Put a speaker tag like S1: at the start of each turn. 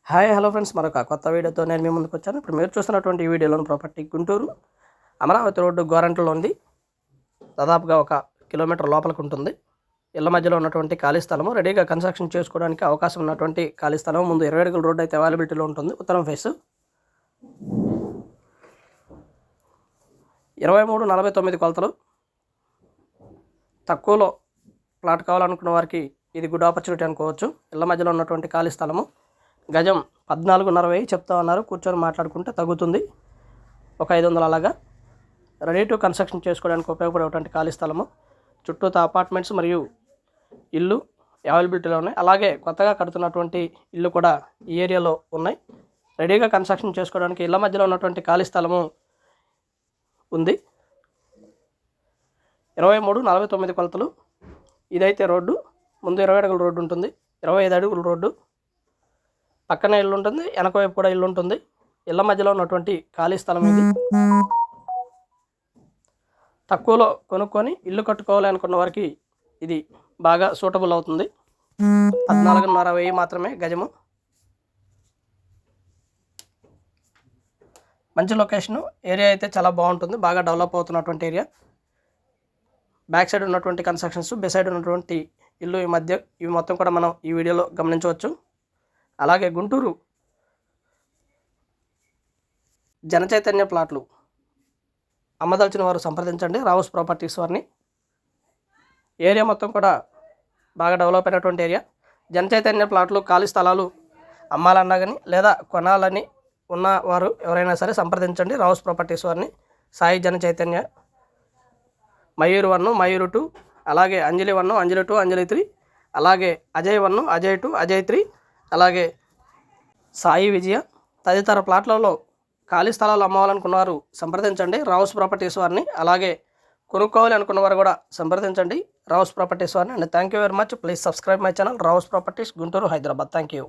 S1: Hi hello friends, మరొక కొత్త వీడియోతో నేను మీ ముందుకు వచ్చాను. ఇప్పుడు మీరు చూస్తున్నటువంటి ఈ వీడియోలోని ప్రాపర్టీ గుంటూరు అమరావతి రోడ్డు గోరంట్లో ఉంది. దాదాపుగా 1 కిలోమీటర్ లోపలికి ఉంటుంది. ఇళ్ల మధ్యలో ఉన్నటువంటి ఖాళీ స్థలము, రెడీగా కన్స్ట్రక్షన్ చేసుకోవడానికి అవకాశం ఉన్నటువంటి ఖాళీ స్థలం. ముందు 20 అడుగుల రోడ్డు అయితే అవైలబిలిటీలో ఉంటుంది. ఉత్తరం ఫేస్ 2349 కొలతలు. తక్కువలో ప్లాట్ కావాలనుకున్న వారికి ఇది గుడ్ ఆపర్చునిటీ అనుకోవచ్చు. ఇళ్ల మధ్యలో ఉన్నటువంటి ఖాళీ స్థలము. గజం 14.5 చెప్తా ఉన్నారు. కూర్చొని మాట్లాడుకుంటే తగ్గుతుంది. ఒక 500 అలాగా. రెడీ టు కన్స్ట్రక్షన్ చేసుకోవడానికి ఉపయోగపడేటువంటి ఖాళీ స్థలము. చుట్టూతా అపార్ట్మెంట్స్ మరియు ఇల్లు అవైలబిలిటీలో ఉన్నాయి. అలాగే కొత్తగా కడుతున్నటువంటి ఇల్లు కూడా ఈ ఏరియాలో ఉన్నాయి. రెడీగా కన్స్ట్రక్షన్ చేసుకోవడానికి ఇళ్ల మధ్యలో ఉన్నటువంటి ఖాళీ స్థలము ఉంది. 2349 కొలతలు. ఇదైతే రోడ్డు. ముందు 20 అడుగుల రోడ్డు ఉంటుంది. 25 అడుగుల రోడ్డు. పక్కనే ఇల్లు ఉంటుంది, వెనక వైపు కూడా ఇల్లు ఉంటుంది. ఇళ్ల మధ్యలో ఉన్నటువంటి ఖాళీ స్థలం ఇది. తక్కువలో కొనుక్కొని ఇల్లు కట్టుకోవాలి అనుకున్న వారికి ఇది బాగా సూటబుల్ అవుతుంది. 14.5 మాత్రమే గజము. మంచి లొకేషను. ఏరియా అయితే చాలా బాగుంటుంది. బాగా డెవలప్ అవుతున్నటువంటి ఏరియా. బ్యాక్ సైడ్ ఉన్నటువంటి కన్స్ట్రక్షన్స్, బెసైడ్ ఉన్నటువంటి ఇల్లు ఇవి మొత్తం కూడా మనం ఈ వీడియోలో గమనించవచ్చు. అలాగే గుంటూరు జనచైతన్య ప్లాట్లు అమ్మదలిచిన వారు సంప్రదించండి రావుస్ ప్రాపర్టీస్ వారిని. ఏరియా మొత్తం కూడా బాగా డెవలప్ అయినటువంటి ఏరియా. జనచైతన్య ప్లాట్లు, ఖాళీ స్థలాలు అమ్మాలన్నా కానీ లేదా కొనాలని ఉన్నవారు ఎవరైనా సరే సంప్రదించండి రావుస్ ప్రాపర్టీస్ వారిని. సాయి జనచైతన్య, మయూర్ 1, మయూర్ 2, అలాగే అంజలి 1, అంజలి 2, అంజలి 3, అలాగే అజయ్ 1, అజయ్ 2, అజయ్ 3, అలాగే సాయి విజయ తదితర ప్లాట్లలో ఖాళీ స్థలాలు అమ్మాలనుకున్నవారు సంప్రదించండి రావుస్ ప్రాపర్టీస్ వారిని. అలాగే కొనుక్కోవాలి అనుకున్నవారు కూడా సంప్రదించండి రావుస్ ప్రాపర్టీస్ వారిని. And thank you very much. Please subscribe my channel Rao's properties Guntur, Hyderabad. Thank you.